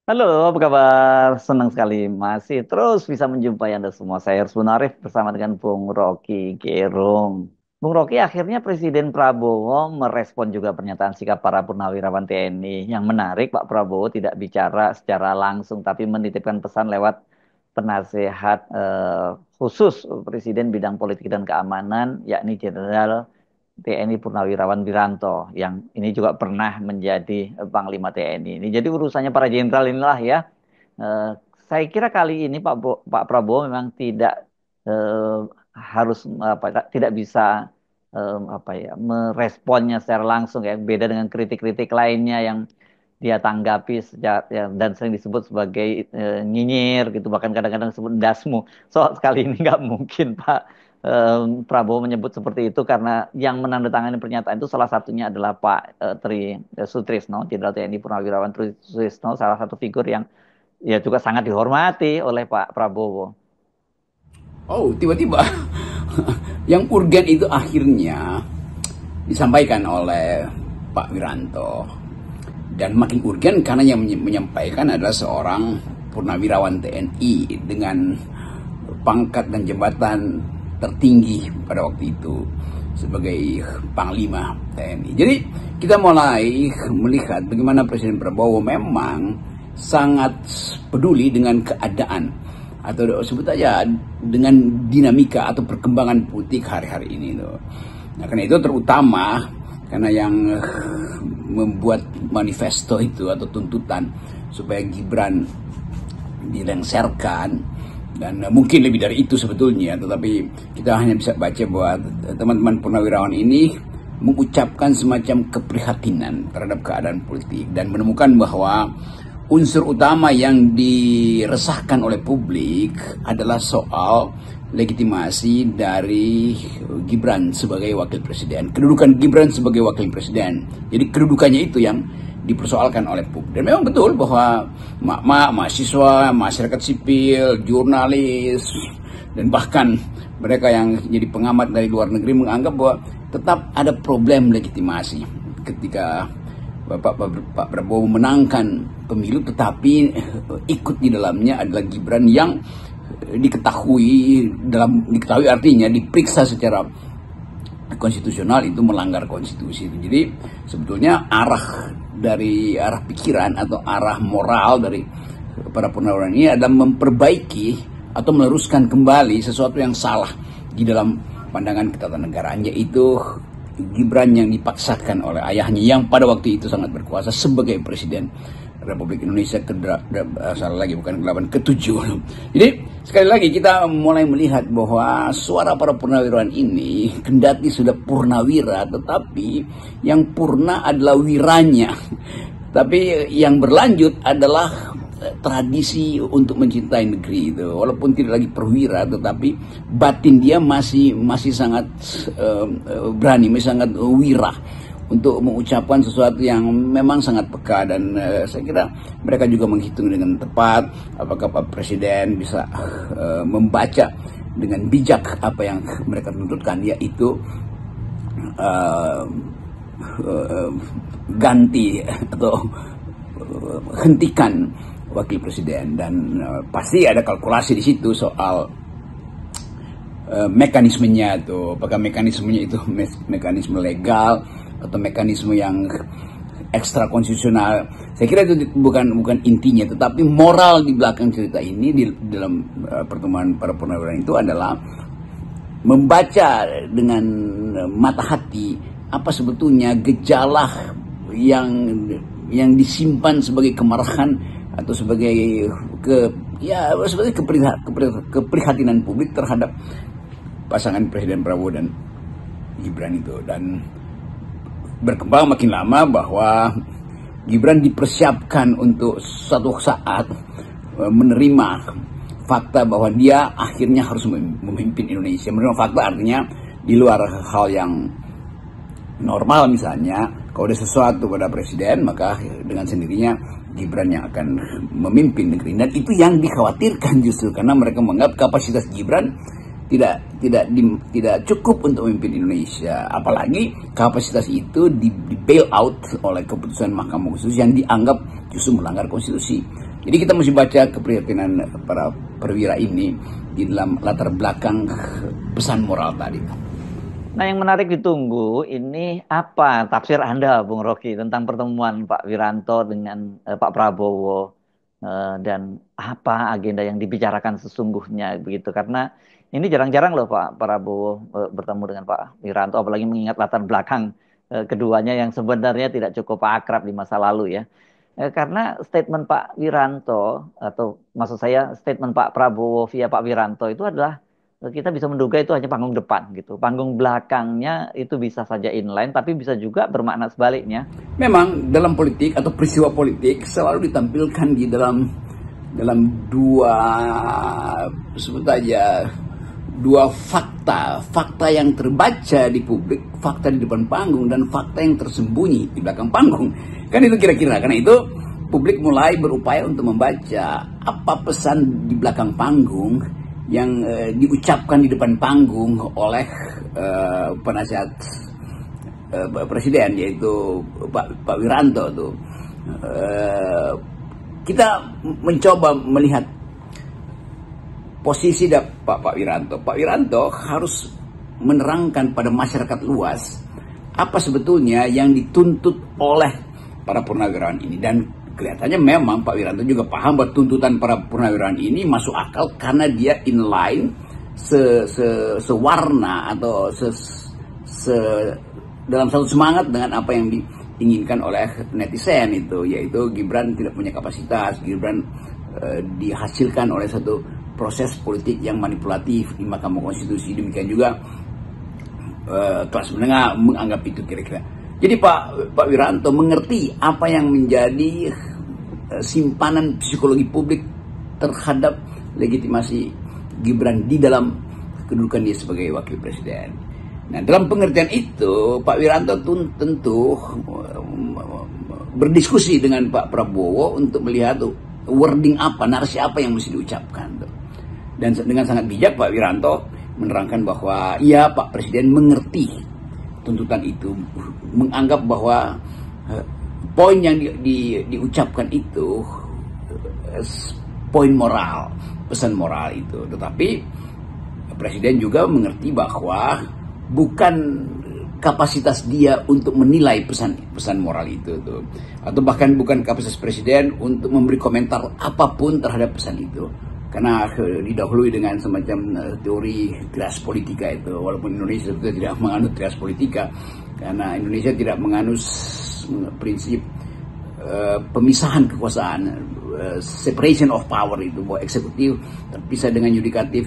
Halo, apa kabar? Senang sekali masih terus bisa menjumpai Anda semua. Saya Arsbun Arif bersama dengan Bung Rocky Gerung. Bung Rocky, akhirnya Presiden Prabowo merespon juga pernyataan sikap para purnawirawan TNI. Yang menarik, Pak Prabowo tidak bicara secara langsung, tapi menitipkan pesan lewat penasehat khusus Presiden bidang politik dan keamanan, yakni Jenderal TNI Purnawirawan Wiranto yang ini juga pernah menjadi Panglima TNI. Ini jadi urusannya para jenderal inilah ya. Eh, saya kira kali ini Pak Prabowo memang tidak eh, harus tidak bisa meresponnya secara langsung ya. Beda dengan kritik-kritik lainnya yang dia tanggapi sejak ya, dan sering disebut sebagai nyinyir gitu, bahkan kadang-kadang disebut dasmu. So sekali ini nggak mungkin Pak Prabowo menyebut seperti itu karena yang menandatangani pernyataan itu salah satunya adalah Pak Tri Sutrisno, Jenderal TNI Purnawirawan Tri Sutrisno, salah satu figur yang ya juga sangat dihormati oleh Pak Prabowo. Oh, tiba-tiba yang urgen itu akhirnya disampaikan oleh Pak Wiranto. Dan makin urgen karena yang menyampaikan adalah seorang purnawirawan TNI dengan pangkat dan jabatan tertinggi pada waktu itu sebagai Panglima TNI. Jadi kita mulai melihat bagaimana Presiden Prabowo memang sangat peduli dengan keadaan atau sebut aja dengan dinamika atau perkembangan politik hari-hari ini tuh. Nah, karena itu terutama karena yang membuat manifesto itu atau tuntutan supaya Gibran dilengserkan dan mungkin lebih dari itu sebetulnya, tetapi kita hanya bisa baca bahwa teman-teman purnawirawan ini mengucapkan semacam keprihatinan terhadap keadaan politik dan menemukan bahwa unsur utama yang diresahkan oleh publik adalah soal legitimasi dari Gibran sebagai wakil presiden. Kedudukan Gibran sebagai wakil presiden. Jadi kedudukannya itu yang dipersoalkan oleh publik. Dan memang betul bahwa mahasiswa, masyarakat sipil, jurnalis, dan bahkan mereka yang jadi pengamat dari luar negeri menganggap bahwa tetap ada problem legitimasi ketika Pak Prabowo memenangkan pemilu, tetapi ikut di dalamnya adalah Gibran yang diketahui artinya diperiksa secara konstitusional itu melanggar konstitusi. Jadi sebetulnya arah pikiran atau arah moral dari para purnawirawan ini adalah memperbaiki atau meluruskan kembali sesuatu yang salah di dalam pandangan ketatanegaraan, yaitu Gibran yang dipaksakan oleh ayahnya yang pada waktu itu sangat berkuasa sebagai Presiden Republik Indonesia ke-7. Jadi sekali lagi kita mulai melihat bahwa suara para purnawirawan ini kendati sudah purnawira, tetapi yang purna adalah wiranya. Tapi yang berlanjut adalah tradisi untuk mencintai negeri itu, walaupun tidak lagi perwira, tetapi batin dia masih sangat berani, masih sangat wira untuk mengucapkan sesuatu yang memang sangat peka. Dan saya kira mereka juga menghitung dengan tepat apakah Pak Presiden bisa membaca dengan bijak apa yang mereka tuntutkan, yaitu ganti atau hentikan wakil presiden. Dan pasti ada kalkulasi di situ soal mekanismenya itu, apakah mekanismenya itu mekanisme legal atau mekanisme yang ekstra konstitusional. Saya kira itu bukan intinya, tetapi moral di belakang cerita ini di dalam pertemuan para purnawirawan itu adalah membaca dengan mata hati apa sebetulnya gejala yang disimpan sebagai kemarahan atau sebagai keprihatinan publik terhadap pasangan Presiden Prabowo dan Gibran itu. Dan berkembang makin lama bahwa Gibran dipersiapkan untuk suatu saat menerima fakta bahwa dia akhirnya harus memimpin Indonesia. Menerima fakta artinya di luar hal yang normal, misalnya kalau ada sesuatu pada presiden, maka dengan sendirinya Gibran yang akan memimpin negeri. Dan itu yang dikhawatirkan justru karena mereka menganggap kapasitas Gibran tidak cukup untuk memimpin Indonesia. Apalagi kapasitas itu di bail out oleh keputusan Mahkamah Konstitusi yang dianggap justru melanggar konstitusi. Jadi kita mesti baca keprihatinan para perwira ini di dalam latar belakang pesan moral tadi. Nah, yang menarik ditunggu ini apa tafsir Anda, Bung Rocky, tentang pertemuan Pak Wiranto dengan Pak Prabowo. Dan apa agenda yang dibicarakan sesungguhnya begitu, karena ini jarang-jarang loh Pak Prabowo bertemu dengan Pak Wiranto, apalagi mengingat latar belakang keduanya yang sebenarnya tidak cukup akrab di masa lalu ya. Karena statement Pak Wiranto, atau maksud saya statement Pak Prabowo via Pak Wiranto itu adalah kita bisa menduga itu hanya panggung depan gitu. Panggung belakangnya itu bisa saja inline, tapi bisa juga bermakna sebaliknya. Memang dalam politik atau peristiwa politik selalu ditampilkan di dalam dua, sebut aja, dua fakta yang terbaca di publik, fakta di depan panggung dan fakta yang tersembunyi di belakang panggung. Kan itu kira-kira, karena itu publik mulai berupaya untuk membaca apa pesan di belakang panggung yang diucapkan di depan panggung oleh penasihat presiden, yaitu Pak Wiranto tuh. Kita mencoba melihat posisi Pak Wiranto. Pak Wiranto harus menerangkan pada masyarakat luas apa sebetulnya yang dituntut oleh para purnawirawan ini, dan kelihatannya memang Pak Wiranto juga paham bahwa tuntutan para purnawirawan ini masuk akal karena dia inline sewarna atau dalam satu semangat dengan apa yang diinginkan oleh netizen itu, yaitu Gibran tidak punya kapasitas, Gibran dihasilkan oleh satu proses politik yang manipulatif di Mahkamah Konstitusi. Demikian juga kelas menengah menganggap itu kira-kira. Jadi Pak Wiranto mengerti apa yang menjadi simpanan psikologi publik terhadap legitimasi Gibran di dalam kedudukan dia sebagai wakil presiden. Nah, dalam pengertian itu Pak Wiranto tentu berdiskusi dengan Pak Prabowo untuk melihat wording apa, narasi apa yang mesti diucapkan. Dan dengan sangat bijak Pak Wiranto menerangkan bahwa iya, Pak Presiden mengerti tuntutan itu, menganggap bahwa poin yang diucapkan itu poin moral, pesan moral itu. Tetapi Presiden juga mengerti bahwa bukan kapasitas dia untuk menilai pesan moral itu tuh. Atau bahkan bukan kapasitas Presiden untuk memberi komentar apapun terhadap pesan itu. Karena didahului dengan semacam teori trias politika itu, walaupun Indonesia sebetulnya tidak menganut trias politika, karena Indonesia tidak menganut prinsip pemisahan kekuasaan, separation of power itu, bahwa eksekutif terpisah dengan yudikatif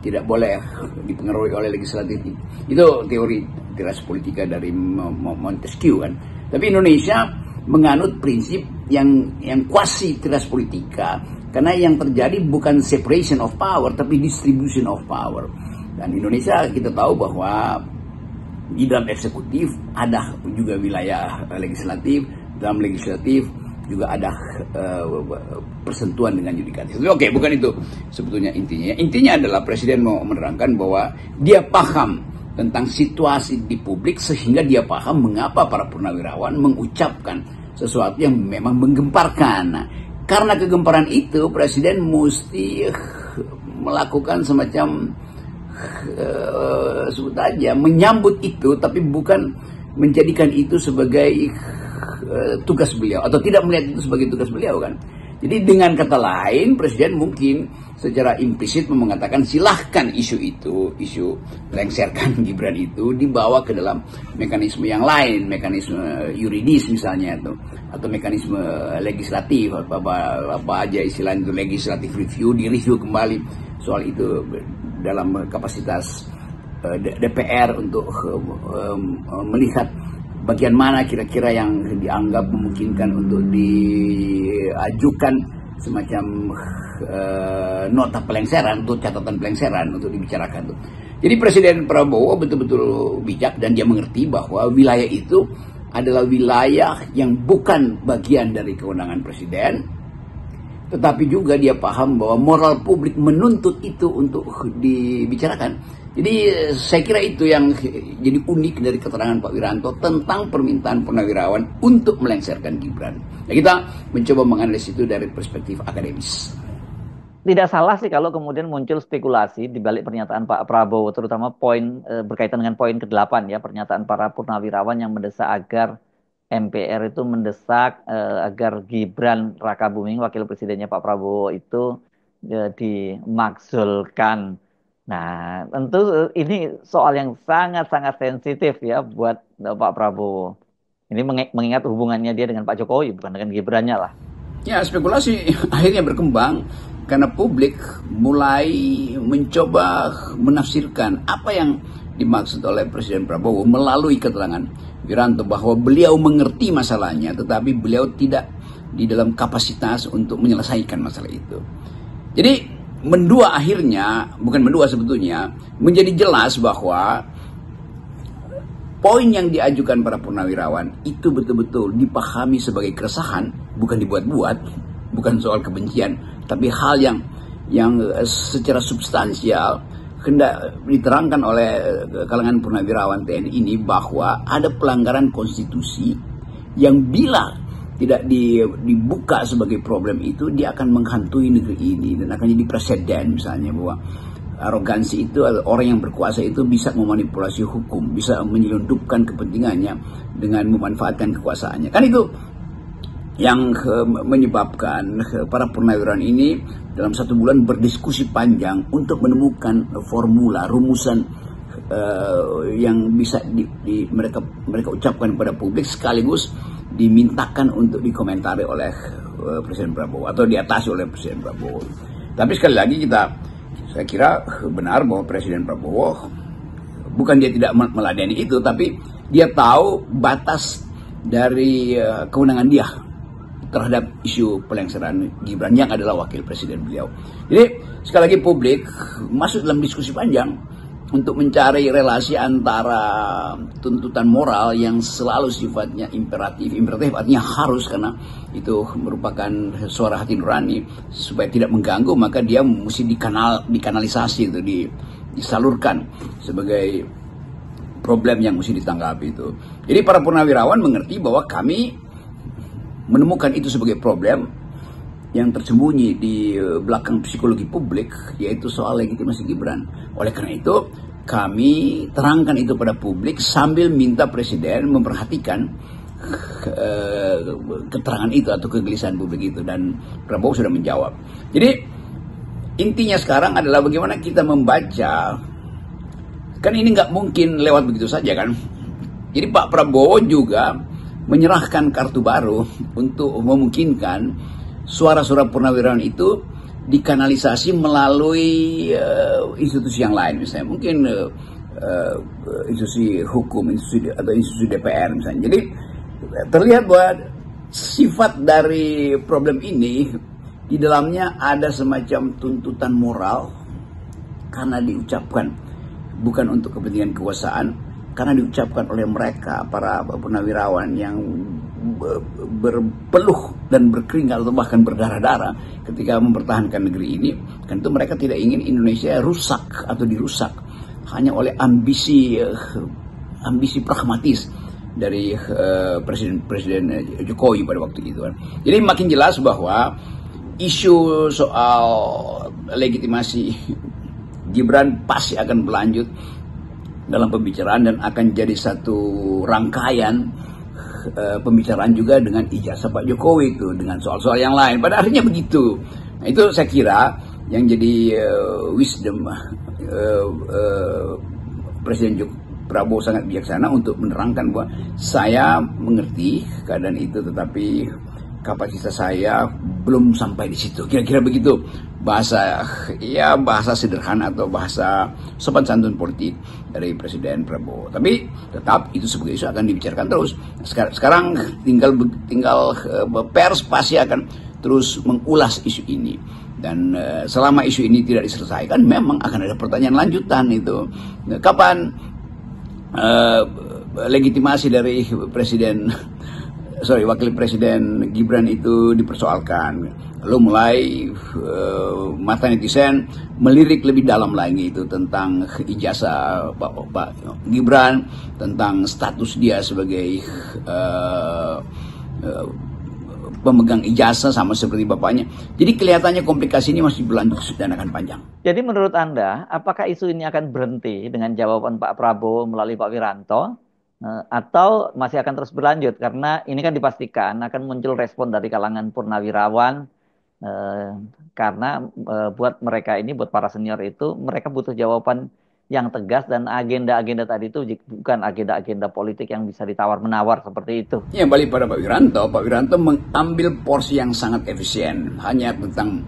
tidak boleh dipengaruhi oleh legislatif. Itu teori trias politika dari Montesquieu kan. Tapi Indonesia menganut prinsip yang kuasi trias politika, karena yang terjadi bukan separation of power tapi distribution of power. Dan Indonesia kita tahu bahwa di dalam eksekutif ada juga wilayah legislatif, dalam legislatif juga ada persentuhan dengan yudikatif. Oke, bukan itu sebetulnya intinya. Intinya adalah Presiden mau menerangkan bahwa dia paham tentang situasi di publik, sehingga dia paham mengapa para purnawirawan mengucapkan sesuatu yang memang menggemparkan. Nah, karena kegemparan itu, Presiden mesti melakukan semacam sebut aja menyambut itu, tapi bukan menjadikan itu sebagai tugas beliau, atau tidak melihat itu sebagai tugas beliau kan. Jadi dengan kata lain, Presiden mungkin secara implisit mengatakan silahkan isu lengserkan Gibran itu dibawa ke dalam mekanisme yang lain, mekanisme yuridis misalnya atau mekanisme legislatif, apa aja istilahnya itu, legislative review, direview kembali soal itu dalam kapasitas DPR untuk melihat bagian mana kira-kira yang dianggap memungkinkan untuk diajukan semacam nota pelengseran, untuk catatan pelengseran untuk dibicarakan. Jadi Presiden Prabowo betul-betul bijak dan dia mengerti bahwa wilayah itu adalah wilayah yang bukan bagian dari kewenangan Presiden, tetapi juga dia paham bahwa moral publik menuntut itu untuk dibicarakan. Jadi saya kira itu yang jadi unik dari keterangan Pak Wiranto tentang permintaan Purnawirawan untuk melengsarkan Gibran. Ya, kita mencoba menganalisis itu dari perspektif akademis. Tidak salah sih kalau kemudian muncul spekulasi di balik pernyataan Pak Prabowo, terutama poin berkaitan dengan poin ke-8 ya, pernyataan para purnawirawan yang mendesak agar MPR itu mendesak agar Gibran Rakabuming, wakil presidennya Pak Prabowo itu dimakzulkan. Nah, tentu ini soal yang sangat-sangat sensitif ya buat Pak Prabowo. Ini mengingat hubungannya dia dengan Pak Jokowi, bukan dengan Gibrannya lah. Ya, spekulasi akhirnya berkembang karena publik mulai mencoba menafsirkan apa yang dimaksud oleh Presiden Prabowo melalui keterangan Wiranto bahwa beliau mengerti masalahnya, tetapi beliau tidak di dalam kapasitas untuk menyelesaikan masalah itu. Jadi mendua akhirnya, bukan mendua sebetulnya, menjadi jelas bahwa poin yang diajukan para purnawirawan itu betul-betul dipahami sebagai keresahan, bukan dibuat-buat, bukan soal kebencian, tapi hal yang secara substansial hendak diterangkan oleh kalangan purnawirawan TNI ini bahwa ada pelanggaran konstitusi yang bila tidak dibuka sebagai problem itu, dia akan menghantui negeri ini dan akan jadi presiden, misalnya bahwa arogansi itu, orang yang berkuasa itu bisa memanipulasi hukum, bisa menyelundupkan kepentingannya dengan memanfaatkan kekuasaannya. Kan itu yang menyebabkan para purnawirawan ini dalam 1 bulan berdiskusi panjang untuk menemukan formula, rumusan yang bisa mereka ucapkan kepada publik, sekaligus dimintakan untuk dikomentari oleh Presiden Prabowo atau diatasi oleh Presiden Prabowo. Tapi sekali lagi saya kira benar bahwa Presiden Prabowo bukan dia tidak meladeni itu, tapi dia tahu batas dari kewenangan dia terhadap isu pelengseran Gibran yang adalah wakil presiden beliau. Jadi sekali lagi publik masuk dalam diskusi panjang untuk mencari relasi antara tuntutan moral yang selalu sifatnya imperatif artinya harus, karena itu merupakan suara hati nurani, supaya tidak mengganggu maka dia mesti dikanalisasi itu, disalurkan sebagai problem yang mesti ditanggapi itu. Jadi para purnawirawan mengerti bahwa kami menemukan itu sebagai problem yang tersembunyi di belakang psikologi publik, yaitu soal legitimasi Gibran. Oleh karena itu, kami terangkan itu pada publik sambil minta Presiden memperhatikan keterangan itu atau kegelisahan publik itu, dan Prabowo sudah menjawab. Jadi intinya sekarang adalah bagaimana kita membaca, kan ini nggak mungkin lewat begitu saja kan. Jadi Pak Prabowo juga menyerahkan kartu baru untuk memungkinkan suara-suara purnawirawan itu dikanalisasi melalui institusi yang lain, misalnya mungkin institusi hukum, atau institusi DPR misalnya. Jadi terlihat bahwa sifat dari problem ini di dalamnya ada semacam tuntutan moral karena diucapkan bukan untuk kepentingan kekuasaan, karena diucapkan oleh mereka, para purnawirawan yang berpeluh dan berkeringat atau bahkan berdarah-darah ketika mempertahankan negeri ini. Kan itu mereka tidak ingin Indonesia rusak atau dirusak hanya oleh ambisi pragmatis dari Presiden Jokowi pada waktu itu kan. Jadi makin jelas bahwa isu soal legitimasi Gibran pasti akan berlanjut dalam pembicaraan dan akan jadi satu rangkaian pembicaraan juga dengan ijazah Pak Jokowi itu dengan soal-soal yang lain. Pada akhirnya begitu. Nah, itu saya kira yang jadi wisdom Presiden Prabowo sangat bijaksana untuk menerangkan bahwa saya mengerti keadaan itu, tetapi kapasitas saya belum sampai di situ. Kira-kira begitu bahasa sederhana atau bahasa sopan santun politik dari Presiden Prabowo. Tapi tetap itu sebagai isu akan dibicarakan terus. Sekarang tinggal pers pasti akan terus mengulas isu ini. Dan selama isu ini tidak diselesaikan, memang akan ada pertanyaan lanjutan itu. Kapan legitimasi dari Presiden Wakil Presiden Gibran itu dipersoalkan. Lalu mulai mata netizen melirik lebih dalam lagi itu tentang ijazah Pak Gibran, tentang status dia sebagai pemegang ijazah sama seperti bapaknya. Jadi kelihatannya komplikasi ini masih berlanjut dan akan panjang. Jadi menurut Anda, apakah isu ini akan berhenti dengan jawaban Pak Prabowo melalui Pak Wiranto? Atau masih akan terus berlanjut? Karena ini kan dipastikan akan muncul respon dari kalangan purnawirawan. Karena buat mereka ini, buat para senior itu, mereka butuh jawaban yang tegas, dan agenda-agenda tadi itu bukan agenda-agenda politik yang bisa ditawar-menawar seperti itu. Ya, balik pada Pak Wiranto mengambil porsi yang sangat efisien. Hanya tentang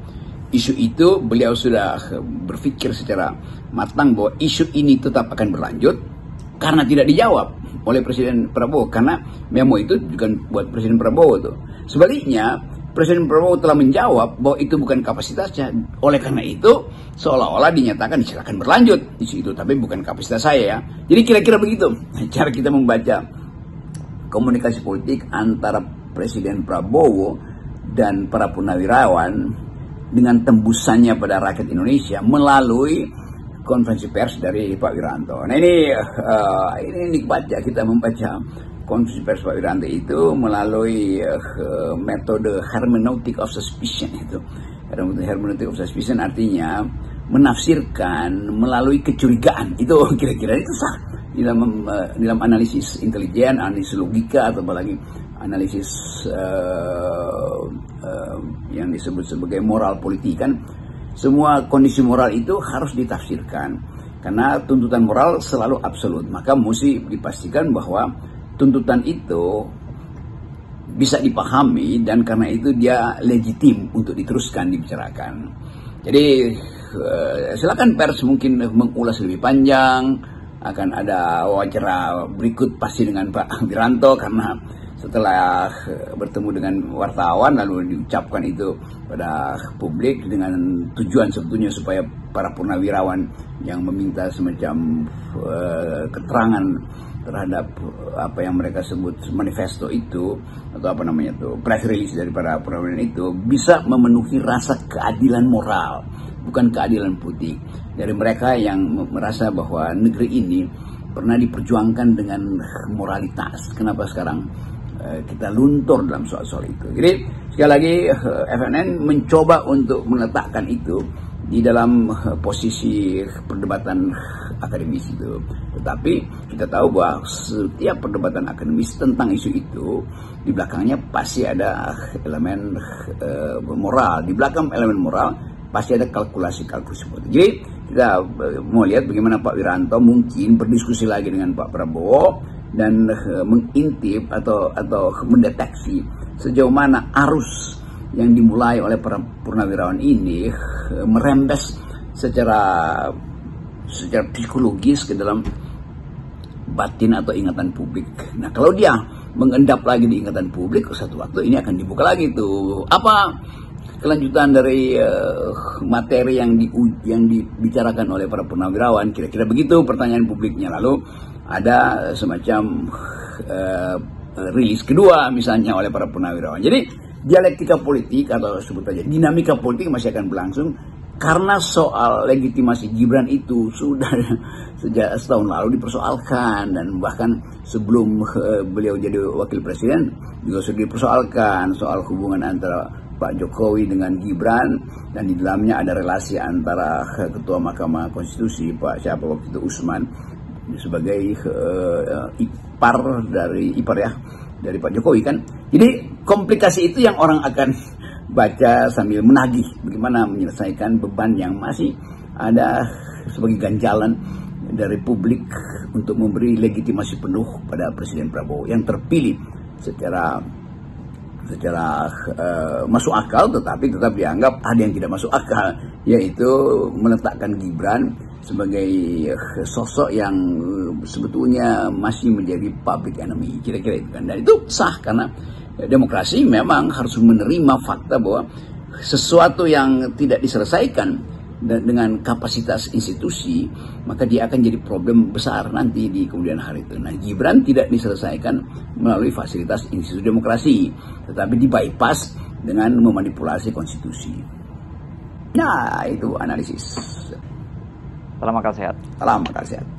isu itu, beliau sudah berpikir secara matang bahwa isu ini tetap akan berlanjut karena tidak dijawab oleh Presiden Prabowo. Karena memo itu bukan buat Presiden Prabowo tuh. Sebaliknya, Presiden Prabowo telah menjawab bahwa itu bukan kapasitasnya. Oleh karena itu, seolah-olah dinyatakan silakan berlanjut di situ, tapi bukan kapasitas saya ya. Jadi kira-kira begitu cara kita membaca komunikasi politik antara Presiden Prabowo dan para purnawirawan dengan tembusannya pada rakyat Indonesia melalui konferensi pers dari Pak Wiranto. Nah ini nikmat ya kita membaca konferensi pers Pak Wiranto itu melalui metode hermeneutic of suspicion itu. Hermeneutic of suspicion artinya menafsirkan melalui kecurigaan. Itu kira-kira itu sah dalam analisis intelijen, analisis logika, atau apalagi analisis yang disebut sebagai moral politik kan. Semua kondisi moral itu harus ditafsirkan karena tuntutan moral selalu absolut. Maka mesti dipastikan bahwa tuntutan itu bisa dipahami dan karena itu dia legitim untuk diteruskan dibicarakan. Jadi silakan pers mungkin mengulas lebih panjang. Akan ada wawancara berikut pasti dengan Pak Wiranto karena setelah bertemu dengan wartawan lalu diucapkan itu pada publik dengan tujuan sebetulnya supaya para purnawirawan yang meminta semacam keterangan terhadap apa yang mereka sebut manifesto itu atau apa namanya itu press release dari para purnawirawan itu bisa memenuhi rasa keadilan moral, bukan keadilan politik dari mereka yang merasa bahwa negeri ini pernah diperjuangkan dengan moralitas. Kenapa sekarang kita luntur dalam soal-soal itu? Jadi sekali lagi FNN mencoba untuk meletakkan itu di dalam posisi perdebatan akademis itu. Tetapi kita tahu bahwa setiap perdebatan akademis tentang isu itu di belakangnya pasti ada elemen moral. Di belakang elemen moral pasti ada kalkulasi-kalkulasi politik. Jadi kita mau lihat bagaimana Pak Wiranto mungkin berdiskusi lagi dengan Pak Prabowo dan mengintip atau mendeteksi sejauh mana arus yang dimulai oleh para purnawirawan ini merembes secara psikologis ke dalam batin atau ingatan publik. Nah, kalau dia mengendap lagi di ingatan publik, satu waktu ini akan dibuka lagi tuh apa kelanjutan dari materi yang dibicarakan oleh para purnawirawan. Kira-kira begitu pertanyaan publiknya. Lalu ada semacam rilis kedua misalnya oleh para purnawirawan. Jadi dialektika politik atau sebut saja dinamika politik masih akan berlangsung karena soal legitimasi Gibran itu sudah sejak setahun lalu dipersoalkan dan bahkan sebelum beliau jadi wakil presiden juga sudah dipersoalkan soal hubungan antara Pak Jokowi dengan Gibran dan di dalamnya ada relasi antara Ketua Mahkamah Konstitusi Pak siapa waktu itu Usman sebagai ipar dari Pak Jokowi kan. Jadi komplikasi itu yang orang akan baca sambil menagih bagaimana menyelesaikan beban yang masih ada sebagai ganjalan dari publik untuk memberi legitimasi penuh pada Presiden Prabowo yang terpilih secara masuk akal, tetapi tetap dianggap ada yang tidak masuk akal, yaitu meletakkan Gibran sebagai sosok yang sebetulnya masih menjadi public enemy, kira-kira itu kan. Dan itu sah karena demokrasi memang harus menerima fakta bahwa sesuatu yang tidak diselesaikan dengan kapasitas institusi, maka dia akan jadi problem besar nanti di kemudian hari itu. Nah, Gibran tidak diselesaikan melalui fasilitas institusi demokrasi, tetapi di bypass dengan memanipulasi konstitusi. Nah, itu analisis. Salam akal sehat. Salam akal sehat.